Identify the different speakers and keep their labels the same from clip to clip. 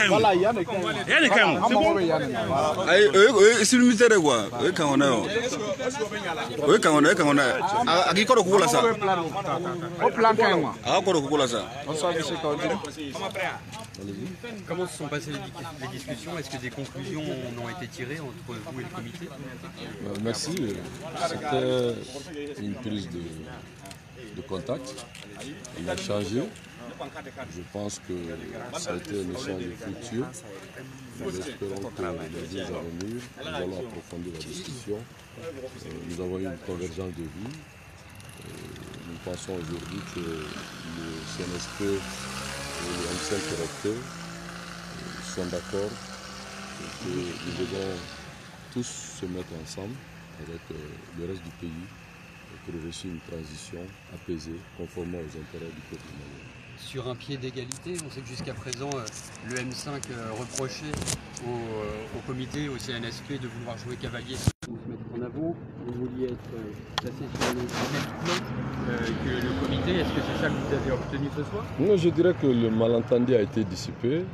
Speaker 1: Voilà, il y a des c'est le militaire quoi. Quand on a. Oui, quand on a. À qui quoi le ça? Au plan moi. Ah, quoi le ça?
Speaker 2: Comment se sont passées les discussions? Est-ce que des conclusions ont été tirées entre vous et le comité?
Speaker 3: Merci. C'était une prise de contact. Il a changé. Je pense que ça a été un échange fructueux. Nous espérons que les jours à venir, nous allons approfondir la discussion. Nous avons eu une convergence de vues. Nous pensons aujourd'hui que le CNSP et le M5 sont d'accord que nous devons tous se mettre ensemble avec le reste du pays pour réussir une transition apaisée, conformément aux intérêts du peuple malien.
Speaker 2: Sur un pied d'égalité, on sait que jusqu'à présent, le M5 reprochait au comité, au CNSP de vouloir jouer cavalier. Vous se mettre en avant, vous vouliez être placé sur le même plan que le comité. Est-ce que c'est ça que vous avez obtenu ce soir?
Speaker 3: Non, je dirais que le malentendu a été dissipé.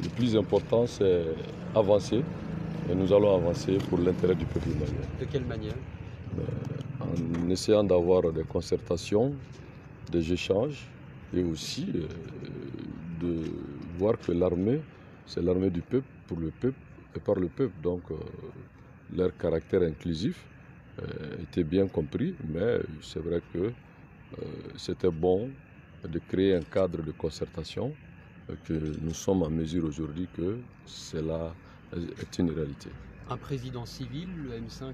Speaker 3: Le plus important, c'est avancer. Et nous allons avancer pour l'intérêt du peuple malien.
Speaker 2: De quelle manière?
Speaker 3: En essayant d'avoir des concertations, des échanges, et aussi de voir que l'armée, c'est l'armée du peuple, pour le peuple et par le peuple. Donc leur caractère inclusif était bien compris, mais c'est vrai que c'était bon de créer un cadre de concertation, que nous sommes en mesure aujourd'hui que cela est une réalité.
Speaker 2: Un président civil, le M5,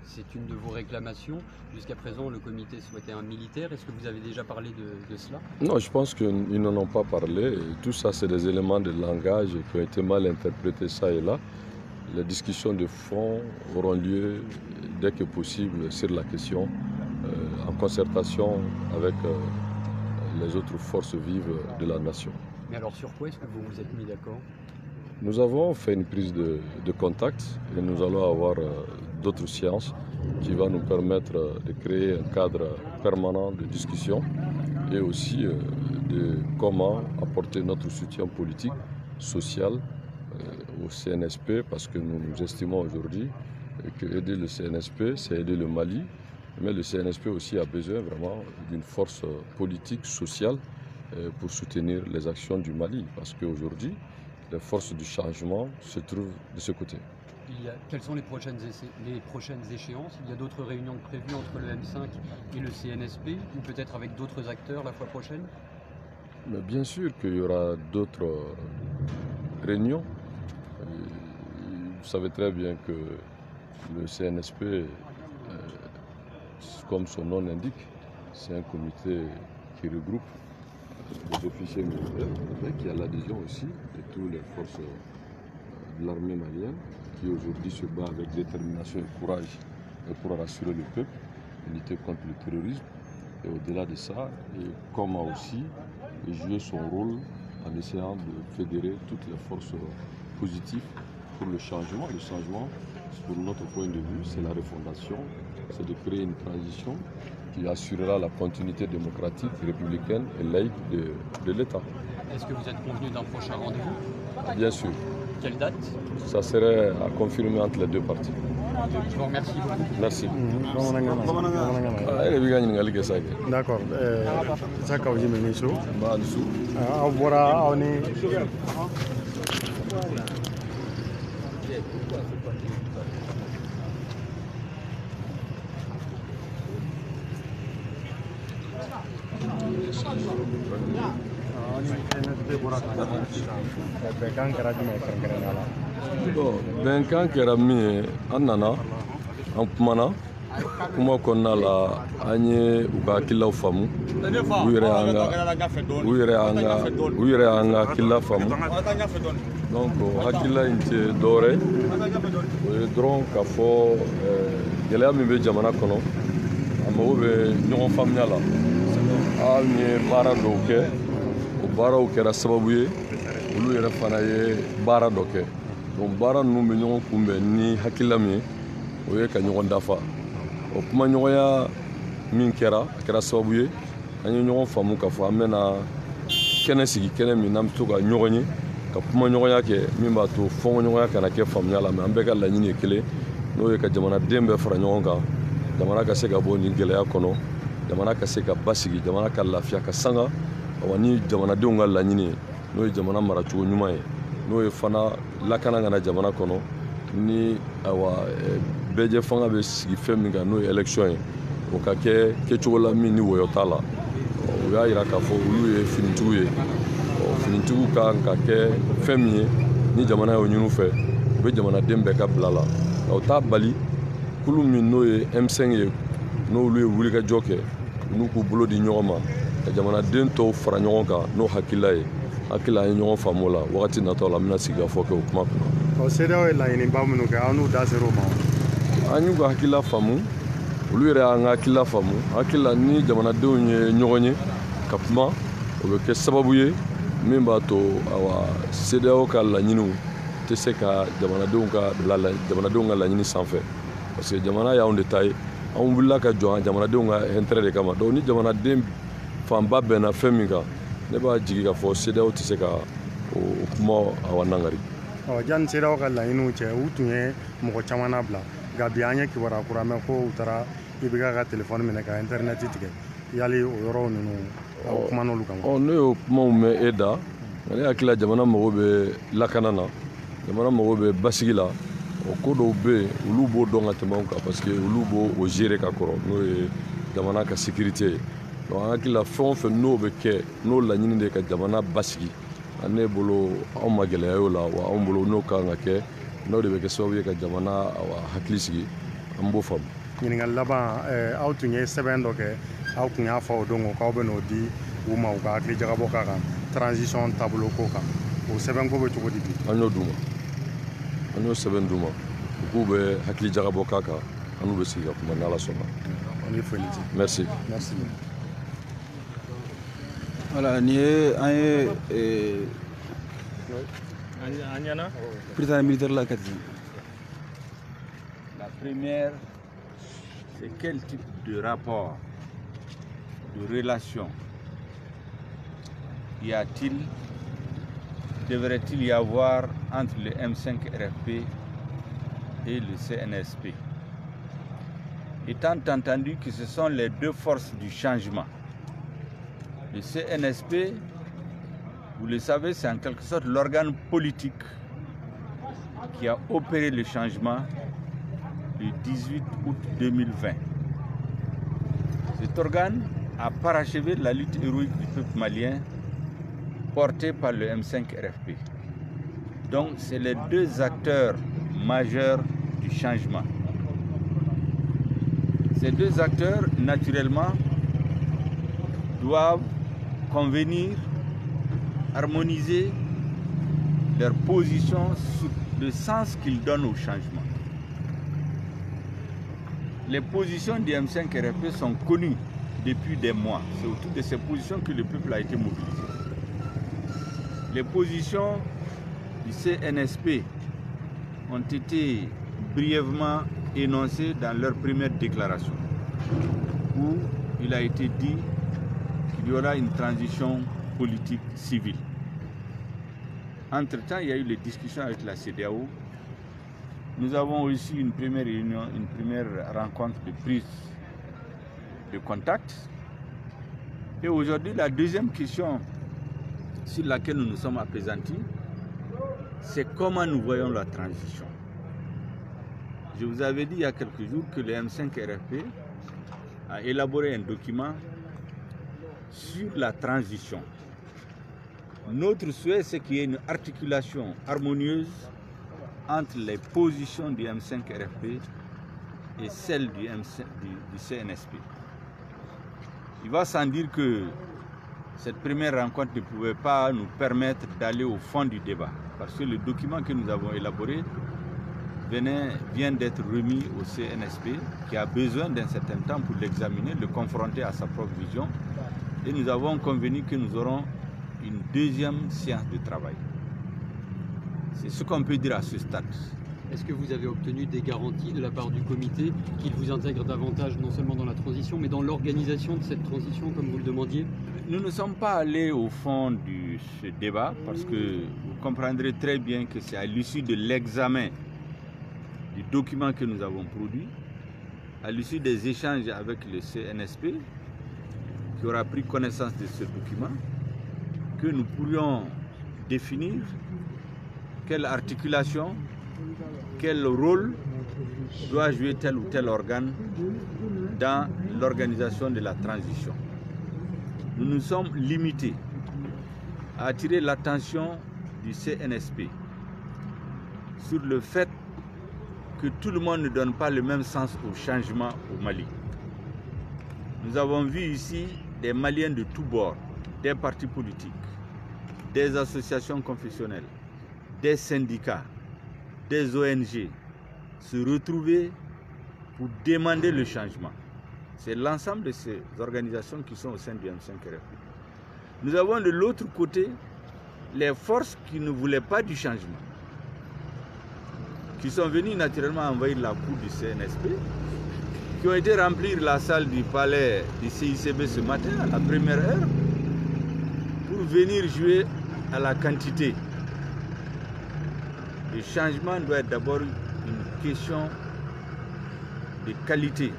Speaker 2: c'est une de vos réclamations. Jusqu'à présent, le comité souhaitait un militaire. Est-ce que vous avez déjà parlé de cela? Non,
Speaker 3: je pense qu'ils n'en ont pas parlé. Tout ça, c'est des éléments de langage qui ont été mal interprétés ça et là. Les discussions de fond auront lieu dès que possible sur la question, en concertation avec les autres forces vives de la nation.
Speaker 2: Mais alors sur quoi est-ce que vous vous êtes mis d'accord?
Speaker 3: Nous avons fait une prise de contact et nous allons avoir d'autres séances qui vont nous permettre de créer un cadre permanent de discussion et aussi de comment apporter notre soutien politique, social au CNSP, parce que nous estimons aujourd'hui que aider le CNSP, c'est aider le Mali, mais le CNSP aussi a besoin vraiment d'une force politique, sociale pour soutenir les actions du Mali, parce qu'aujourd'hui, les forces du changement se trouvent de ce côté.
Speaker 2: Quelles sont les prochaines échéances? Il y a d'autres réunions prévues entre le M5 et le CNSP, ou peut-être avec d'autres acteurs la fois prochaine?
Speaker 3: Mais bien sûr qu'il y aura d'autres réunions. Vous savez très bien que le CNSP, comme son nom l'indique, c'est un comité qui regroupe des officiers militaires, mais qui a l'adhésion aussi de toutes les forces de l'armée malienne, qui aujourd'hui se bat avec détermination et courage pour rassurer le peuple, lutter contre le terrorisme, et au-delà de ça, et comment aussi jouer son rôle en essayant de fédérer toutes les forces positives pour le changement. Le changement, pour notre point de vue, c'est la refondation, c'est de créer une transition qui assurera la continuité démocratique, républicaine et laïque de l'État.
Speaker 2: Est-ce que vous êtes convenu d'un prochain rendez-vous?
Speaker 3: Bien sûr.
Speaker 2: Quelle date? Ça
Speaker 3: serait à confirmer entre les deux parties.
Speaker 2: Je vous remercie beaucoup.
Speaker 3: Merci.
Speaker 4: D'accord. Ça quand vous menez ça. Voilà, on est.
Speaker 3: Bɛnkan kɛra min ye an nana an kumana kuma kɔnɔna la an ye u ka hakilaw faamu u yɛrɛ y'an ka hakila faamu donc hakila in tɛ dɔwɛrɛ o ye dɔrɔn k'a fɔ gɛlɛya min bɛ jamana kɔnɔ a mago bɛ ɲɔgɔn faamuya la an ye baara dɔw kɛ o baaraw kɛra sababu ye olu yɛrɛ fana ye baara dɔ kɛ donc baara ninnu bɛ ɲɔgɔn kunbɛn ni hakilila min ye o ye ka ɲɔgɔn dafa o kumaɲɔgɔnya min kɛra a kɛra sababu ye an ye ɲɔgɔn faamu k'a fɔ an bɛna kɛnɛ sigi kɛnɛ min n'an bɛ to ka ɲɔgɔn ye ka kuma ɲɔgɔnya kɛ min b'a to fɔɲɔgɔnya kana kɛ faamuya la mais an bɛɛ ka laɲini ye kelen n'o ye ka jamanaden bɛɛ fara ɲɔgɔn kan jamana ka se ka bɔ nin gɛlɛya kɔnɔ jamana ka se ka basigi jamana ka lafiya ka sanga awa ni jamanadenw ka laɲini ye n'o ye jamana maracogo ɲuman ye n'o ye fana lakana kana jamana kɔnɔ ni awa bɛɛjɛ fanga bɛ sigi fɛn min kan n'o ye élection ye o ka kɛ kɛcogo la min ni wɔyɔ t'a la o y'a yira k'a fɔ olu ye finitigiw ye finitigiw kan ka kɛ fɛn min ye ni jamana y'o ɲini u fɛ u bɛ jamanaden bɛɛ ka bila la nka o t'a bali kulu min n'o ye M5 ye n'olu ye wulikajɔ kɛ n'u k'u bolo di ɲɔgɔn ma ka jamanaden tɔw fara ɲɔgɔn kan n'o hakilila ye hakili an ye ɲɔgɔn faamu o la wagati nataw la an bɛna sigi ka fɔ kɛ o kuma kunna.
Speaker 4: CEDEAO ye laɲiniba minnu kɛ aw n'u da ser'o ma wa?
Speaker 3: An y'u ka hakilila faamu olu yɛrɛ y'an ka hakilila faamu hakilila ni jamanadenw ye ɲɔgɔn ye ka kuma o bɛ kɛ sababu ye min b'a to awa CEDEAO ka laɲiniw tɛ se ka jamanadenw ka laɲini sanfɛ parce que jamana y'anw de ta ye anw wulila ka jɔ jamanadenw ka intérêt de kama donc ni jamanaden fanba bɛnna fɛn min kan ne b'a jigi k'a fɔ CEDEAO tɛ se ka o kuma awa nangari.
Speaker 4: Janni CEDEAO ka laɲiniw cɛ u tun ye mɔgɔ caman labila nka bi an ye kibaruya kura mɛn ko u taara IBK ka telefɔni minɛ ka internet tigɛ yali o yɔrɔ ninnu aw kuma n'olu kan wa?
Speaker 3: Ne y'o kumaw mɛn e da nka ne hakili la jamana mago bɛ lakana na jamana mago bɛ basigi la o ko dɔw bɛ yen olu b'o dɔn ka tɛmɛ anw kan parce que olu b'o gérer ka kɔrɔ n'o ye jamana ka sécurité ye donc an hakili la fɛn o fɛn n'o bɛ kɛ n'o laɲini de ka jamana basigi ne bolo anw ma gɛlɛya y'o la wa anw bolo n'o kan ka kɛ n'o de bɛ kɛ sababu ye ka jamana hakili sigi an b'o faamu.
Speaker 4: Ɲininkali laban aw tun ye sɛbɛn dɔ kɛ aw tun y'a fɔ o don ko k'aw bɛ n'o di u ma u ka hakili jagabɔ k'a kan transition taabolo ko kan o sɛbɛn ko bɛ cogo di bi?
Speaker 3: An y'o d'u ma an y'o sɛbɛn d'u ma u k'u bɛ hakili jagabɔ k'a kan an n'u bɛ sigi ka kuma n'Ala sɔnna.
Speaker 4: On est foli.
Speaker 3: Merci.
Speaker 4: Merci.
Speaker 1: Voilà, ni an ye président militaire la kati.
Speaker 5: La première, c'est quel type de rapport, de relation devrait-il y avoir entre le M5 RFP et le CNSP? Étant entendu que ce sont les deux forces du changement. Le CNSP, vous le savez, c'est en quelque sorte l'organe politique qui a opéré le changement le 18 août 2020. Cet organe a parachevé la lutte héroïque du peuple malien portée par le M5 RFP. Donc, c'est les deux acteurs majeurs du changement. Ces deux acteurs, naturellement, doivent convenir, harmoniser leur position sur le sens qu'ils donnent au changement. Les positions du M5 RFP sont connues depuis des mois. C'est autour de ces positions que le peuple a été mobilisé. Les positions du CNSP ont été brièvement énoncées dans leur première déclaration, où il a été dit qu'il y aura une transition politique civile. Entre-temps, il y a eu les discussions avec la CEDEAO. Nous avons aussi une première réunion, une première rencontre de prise de contact. Et aujourd'hui, la deuxième question sur laquelle nous nous sommes appesantis, c'est comment nous voyons la transition. Je vous avais dit il y a quelques jours que le M5 RFP a élaboré un document sur la transition. Notre souhait, c'est qu'il y ait une articulation harmonieuse entre les positions du M5 RFP et celles du CNSP. Il va sans dire que cette première rencontre ne pouvait pas nous permettre d'aller au fond du débat, parce que le document que nous avons élaboré vient d'être remis au CNSP, qui a besoin d'un certain temps pour l'examiner, le confronter à sa propre vision, et nous avons convenu que nous aurons une deuxième séance de travail. C'est ce qu'on peut dire à ce stade.
Speaker 2: Est-ce que vous avez obtenu des garanties de la part du comité qu'il vous intègre davantage, non seulement dans la transition, mais dans l'organisation de cette transition, comme vous le demandiez?
Speaker 5: Nous ne sommes pas allés au fond de ce débat parce que vous comprendrez très bien que c'est à l'issue de l'examen du document que nous avons produit, à l'issue des échanges avec le CNSP, qui aura pris connaissance de ce document, que nous pourrions définir quelle articulation, quel rôle doit jouer tel ou tel organe dans l'organisation de la transition. Nous nous sommes limités à attirer l'attention du CNSP sur le fait que tout le monde ne donne pas le même sens au changement au Mali. Nous avons vu ici des Maliens de tous bords, des partis politiques, des associations confessionnelles, des syndicats, des ONG se retrouver pour demander le changement. C'est l'ensemble de ces organisations qui sont au sein du M5RFP. Nous avons de l'autre côté les forces qui ne voulaient pas du changement, qui sont venues naturellement envahir la cour du CNSP, qui ont été remplir la salle du palais du CICB ce matin à la première heure pour venir jouer à la quantité. Le changement doit être d'abord une question de qualité,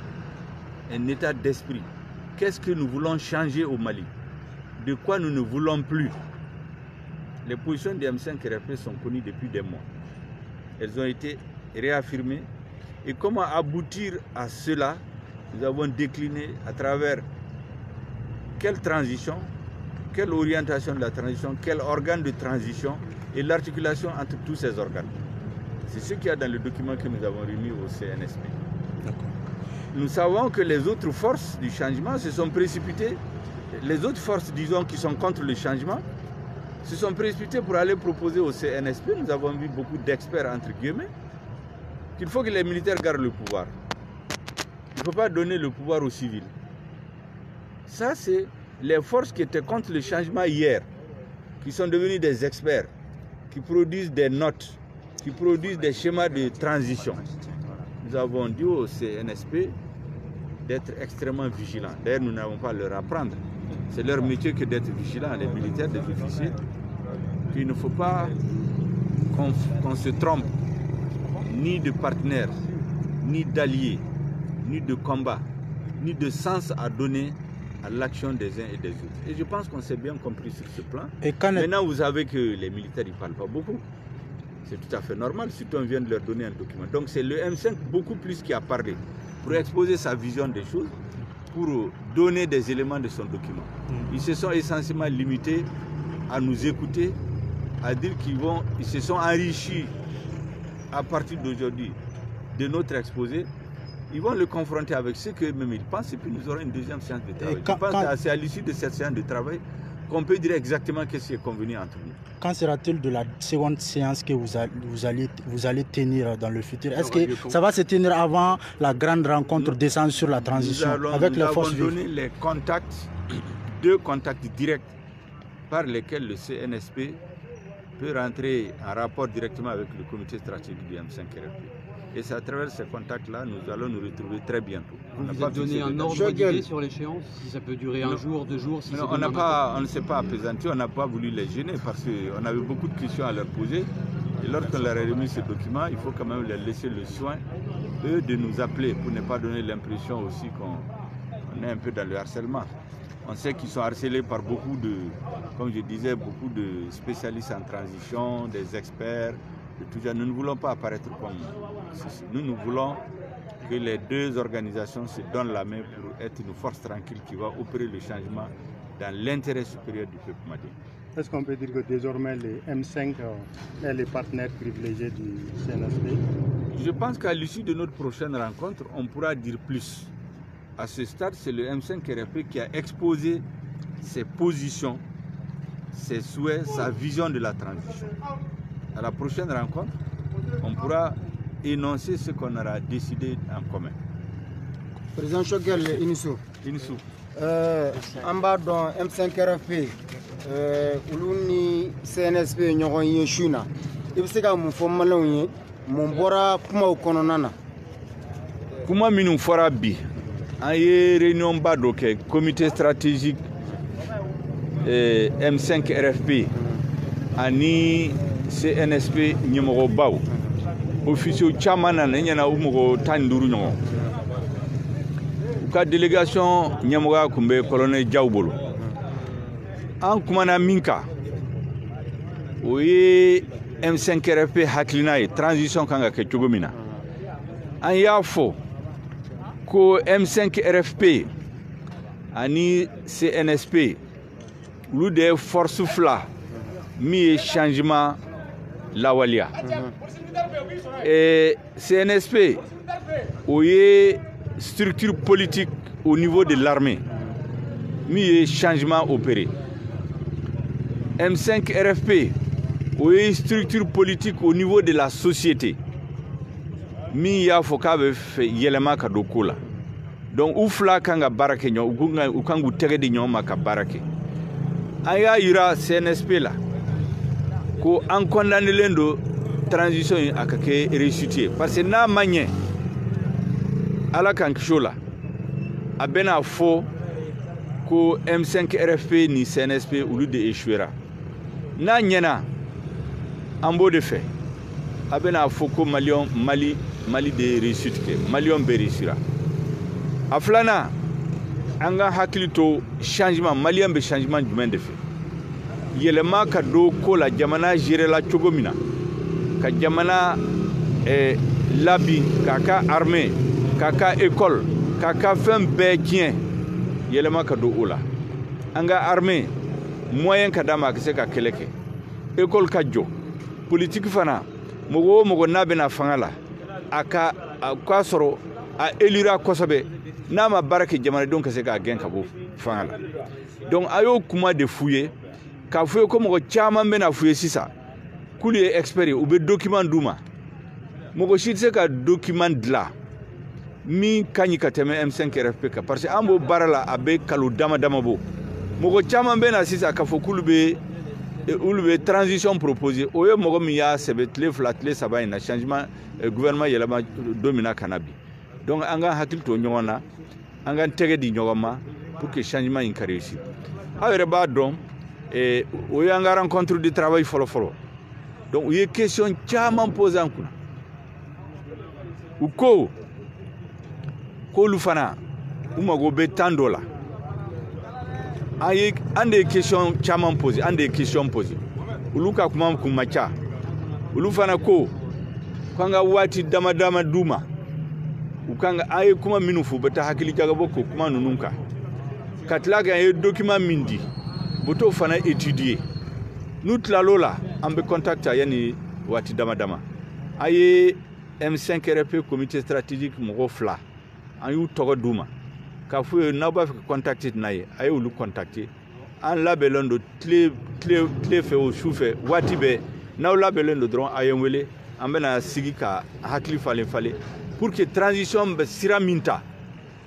Speaker 5: un état d'esprit. Qu'est-ce que nous voulons changer au Mali? De quoi nous ne voulons plus? Les positions du M5RFP sont connues depuis des mois. Elles ont été réaffirmées. Et comment aboutir à cela? Nous avons décliné à travers quelle transition, quelle orientation de la transition, quel organe de transition et l'articulation entre tous ces organes. C'est ce qu'il y a dans le document que nous avons remis au CNSP. Nous savons que les autres forces du changement se sont précipitées, les autres forces, disons, qui sont contre le changement, se sont précipitées pour aller proposer au CNSP. Nous avons vu beaucoup d'experts, entre guillemets, qu'il faut que les militaires gardent le pouvoir. Il ne faut pas donner le pouvoir aux civils. Ça, c'est les forces qui étaient contre le changement hier, qui sont devenus des experts, qui produisent des notes, qui produisent des schémas de transition. Nous avons dit au CNSP d'être extrêmement vigilants. D'ailleurs, nous n'avons pas à leur apprendre. C'est leur métier que d'être vigilants, les militaires, les officiers. Il ne faut pas qu'on se trompe, ni de partenaires, ni d'alliés, ni de combat, ni de sens à donner à l'action des uns et des autres. Et je pense qu'on s'est bien compris sur ce plan. Maintenant, vous savez que les militaires ne parlent pas beaucoup. C'est tout à fait normal, surtout on vient de leur donner un document. Donc c'est le M5 beaucoup plus qui a parlé pour exposer sa vision des choses, pour donner des éléments de son document. Ils se sont essentiellement limités à nous écouter, à dire qu'ils se sont enrichis à partir d'aujourd'hui de notre exposé. Ils vont le confronter avec ce qu'eux-mêmes ils pensent et puis nous aurons une deuxième séance de travail. Je pense que c'est à l'issue de cette séance de travail qu'on peut dire exactement ce qui est convenu entre nous.
Speaker 6: Quand sera-t-il de la seconde séance que vous allez tenir dans le futur? Est-ce que ça va se tenir avant la grande rencontre descendre sur la transition avec les forces vives?
Speaker 5: Nous avons donné les contacts, 2 contacts directs par lesquels le CNSP peut rentrer en rapport directement avec le comité stratégique du M5RFP. Et c'est à travers ces contacts-là, nous allons nous retrouver très bientôt.
Speaker 2: Vous vous avez donné un ordre d'idée sur l'échéance? Si ça peut durer un jour, 2 jours? Si
Speaker 5: on ne s'est pas apaisanti, on n'a pas voulu les gêner parce qu'on avait beaucoup de questions à leur poser. Et lorsqu'on leur a remis ce document, il faut quand même leur laisser le soin, eux, de nous appeler pour ne pas donner l'impression aussi qu'on est un peu dans le harcèlement. On sait qu'ils sont harcelés par beaucoup de, comme je disais, beaucoup de spécialistes en transition, des experts. Nous ne voulons pas apparaître comme ceci. Nous voulons que les 2 organisations se donnent la main pour être une force tranquille qui va opérer le changement dans l'intérêt supérieur du peuple malien.
Speaker 4: Est-ce qu'on peut dire que désormais les M5 est les partenaires privilégiés du CNSP?
Speaker 5: Je pense qu'à l'issue de notre prochaine rencontre, on pourra dire plus. À ce stade, c'est le M5RFP qui a exposé ses positions, ses souhaits, sa vision de la transition. À la prochaine rencontre, on pourra énoncer ce qu'on aura décidé en commun.
Speaker 7: Président Choguel Inissou. En bas dans M5RFP, Uluni CNSP Nyoron Yeshuna. Il faut que nous fassions mun bɔra kumaw kɔnɔna na.
Speaker 5: Kuma minnu fɔra bi an ye réunion ba dɔ kɛ comité stratégique M5 RFP ani CNSP ɲɛmɔgɔbaw officiaux caman nana i ɲɛna u mɔgɔ 15 ɲɔgɔn u ka délégation ɲɛmɔgɔya tun bɛ colonel Diaw bolo an kumana min kan o ye M5 RFP hakilina ye transition kan ka kɛ cogo min na an y'a fɔ ko M5 RFP ani CNSP olu de ye force fila min ye changement lawaliya CNSP o ye structure politique au niveau de l'armée min ye changement opéré M5 RFP o ye structure politique au niveau de la société min y'a fɔ k'a bɛ fɛ yɛlɛma ka don ko la donc u fila kan ka baara kɛ ɲɔgɔn u kan k'u tɛgɛ di ɲɔgɔn ma ka baara kɛ an y'a yira CNSP la ko an condamnelen don transition in a ka kɛ réussite ye parce que n'a ma ɲɛ ala k'an kisi o la a bɛna fɔ ko M5 RFP ni CNSP olu de échouera n'a ɲɛna an b'o de fɛ a bɛna fɔ ko Mali de réussite kɛ Maliɲɔn bɛɛ réussira a filanan an ka hakili to changement Maliɲɔn bɛ changement jumɛn de fɛ yɛlɛma ka don ko la jamana gérera cogo min na ka jamana labin k'a ka armée k'a ka école k'a ka fɛn bɛɛ tiɲɛ yɛlɛma ka don o la an ka armée moyen ka d'a ma a ka se ka kɛlɛ kɛ école ka jɔ politique fana mɔgɔ o mɔgɔ n'a bɛna fanga la a k'a sɔrɔ a élira kosɛbɛ n'a ma baara kɛ jamanadenw ka se k'a gɛn ka bɔ fanga la donc a y'o kuma de f'u ye k'a f'u ye ko mɔgɔ caman bɛna f'u ye sisan k'olu ye expert ye u bɛ document d'u ma mɔgɔ si tɛ se ka document dilan min ka ɲi ka tɛmɛ M5 RFP kan parce que an b'o baara la a bɛ kalo dama dama bɔ mɔgɔ caman bɛna sisan k'a fɔ k'olu bɛ transition proposer o ye mɔgɔ min y'a sɛbɛn tile fila tile saba in na changement gouvernement yɛlɛma don min na ka na bi donc an ka hakili to ɲɔgɔn na an ka tɛgɛ di ɲɔgɔn ma pour que changement in ka réussir aw yɛrɛ b'a dɔn o ye an ka rencontre de travail fɔlɔ-fɔlɔ donc u ye question caman posé an kunna u ko k'olu fana u mago bɛ temps dɔ la an de ye question caman posé an de ye question posé olu ka kuma kun ma ca olu fana ko k'an ka waati dama dama d'u ma u kan ka an ye kuma minnu fɔ u bɛ taa hakili jagabɔ k'o kuma ninnu kan ka tila k'an ye document min di u bɛ t'o fana étudier n'u tilal'o la an bɛ contact a yanni waati dama dama an ye M5 RFP comité stratégique mɔgɔ fila an y'u tɔgɔ d'u ma k'a fɔ ye n'aw b'a fɛ ka contacter n'a ye a ye olu contacter an labɛnlen don tile fɛ o su fɛ waati bɛɛ n'aw labɛnlen don dɔrɔn a ye n wele an bɛna sigi ka hakili falen falen pour que transition bɛ sira min ta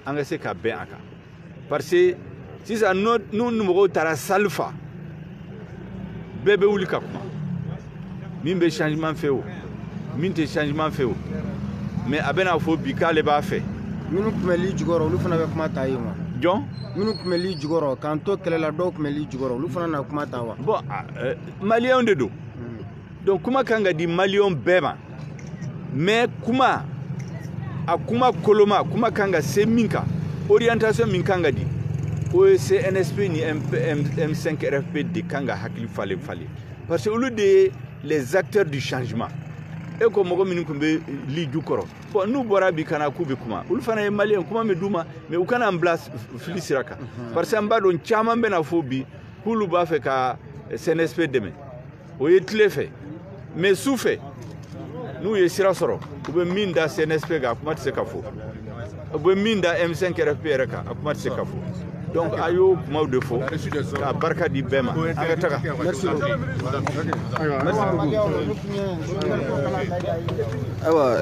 Speaker 5: an ka se ka bɛn a kan parce que sisan n'u mɔgɔw taara salle fa bɛɛ bɛ wuli ka kuma min bɛ changement fɛ o min tɛ changement fɛ o mais a bɛna fɔ bi k'ale b'a fɛ
Speaker 7: minnu tun bɛ li jukɔrɔ olu fana bɛ kuma ta yen wa
Speaker 5: jɔn
Speaker 7: minnu tun bɛ li jukɔrɔ k'an to kɛlɛ la dɔw tun bɛ li jukɔrɔ olu fana na kuma ta wa
Speaker 5: bon maliyɛnw de don donc kuma kan ka di maliyɛnw bɛɛ ma mais kuma koloma kuma kan ka se min kan orientation min kan ka di o ye CNSP ni M5 RFP de kan ka hakili falen falen parce que olu de ye les acteurs du changement e ko mɔgɔ minnu tun bɛ li jukɔrɔ bon n'u bɔra bi kana k'u bɛ kuma olu fana ye maliyɛn kuma bɛ d'u ma mais u kana n bila fili sira kan parce que an b'a dɔn caman bɛna fɔ bi k'olu b'a fɛ ka CNSP dɛmɛ o ye tile fɛ mais su fɛ n'u ye sira sɔrɔ u bɛ min da CNSP kan a kuma tɛ se ka fɔ u bɛ min da M5 RFP yɛrɛ kan a kuma tɛ se ka fɔ donc a y'o kumaw de fɔ k'a barika di bɛɛ ma an ka taga merci beaucoup
Speaker 1: ayiwa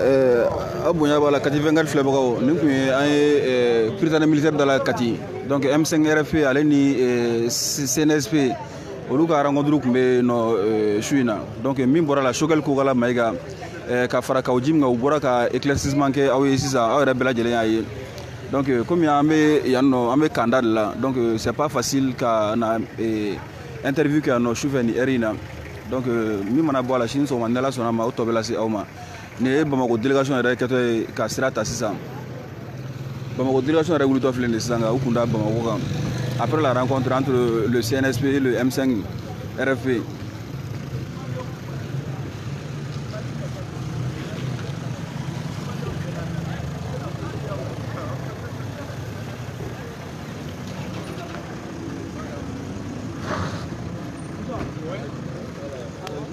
Speaker 1: a bonya b'a la Kati 24 filɛbagaw nin tun ye an ye prytanne militaire da la Kati donc M5 RFP ale ni CNSP olu ka rencontre tun bɛ yen nɔ su in na donc min bɔra la Choguel Kokala Mayiga ka fara kaw jim nga u bɔra ka éclaircissement kɛ aw ye sisan aw yɛrɛ bɛɛ lajɛlen y'a ye donc comme an bɛ yan nɔ an bɛ kanda de la donc c'est pas facile ka na interview kɛ yan nɔ sufɛ ni heure in na donc min mana bɔ a la sini sɔgɔma ni Ala sɔnna ma o tɔ bɛ lase aw ma nin ye Bamako délégation yɛrɛ kɛtɔ ye ka sira ta sisan Bamako délégation yɛrɛ wulitɔ filɛ nin ye sisan ka u kun da Bamako kan après la rencontre entre le CNSP et le M5 RFP.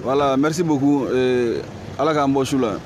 Speaker 1: Voilà, merci beaucoup. Allah k'an bɔ su la.